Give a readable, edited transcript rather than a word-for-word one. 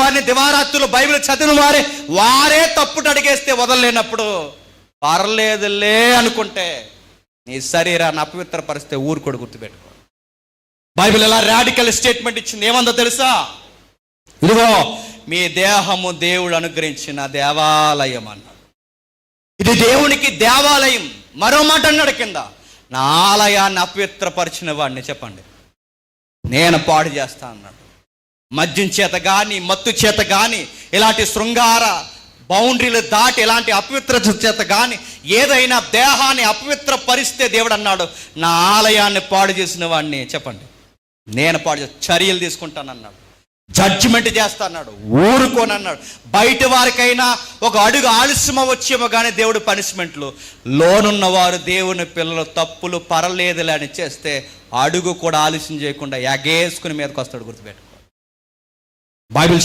వారిని దివారాత్రులు బైబిల్ చదివిన వారే తప్పుట అడిగేస్తే వదలలేనప్పుడు పర్లేదులే అనుకుంటే నీ శరీరాన్ని అపవిత్రపరిస్తే ఊరుకోడు. గుర్తుపెట్టుకో, బైబిల్ ఎలా రాడికల్ స్టేట్మెంట్ ఇచ్చింది. ఏమందో తెలుసా? ఇదిగో మీ దేహము దేవుడు అనుగ్రహించిన దేవాలయం అన్నాడు. ఇది దేవునికి దేవాలయం. మరో మాట అన్నాడు కింద, నా ఆలయాన్ని అపవిత్రపరిచిన వాడిని చెప్పండి నేను పాడు చేస్తా అన్నాడు. మద్యం చేత కానీ మత్తు చేత కానీ ఇలాంటి శృంగార బౌండరీలు దాటి ఇలాంటి అపవిత్రత చేత కానీ ఏదైనా దేహాన్ని అపవిత్ర పరిస్తే దేవుడు అన్నాడు, నా ఆలయాన్ని పాడు చేసిన వాడిని చెప్పండి నేను పాడు చేస్తా, చర్యలు తీసుకుంటానన్నాడు, జడ్జిమెంట్ చేస్తాన్నాడు, ఊరుకోనన్నాడు. బయట వారికైనా ఒక అడుగు ఆలస్యం వచ్చేమో కానీ దేవుడు పనిష్మెంట్లు, లోనున్నవారు దేవుని పిల్లలు తప్పులు పర్లేదులే అని చేస్తే అడుగు కూడా ఆలస్యం చేయకుండా ఎగేసుకుని మీదకి వస్తాడు. గుర్తుపెట్టుకో, బైబిల్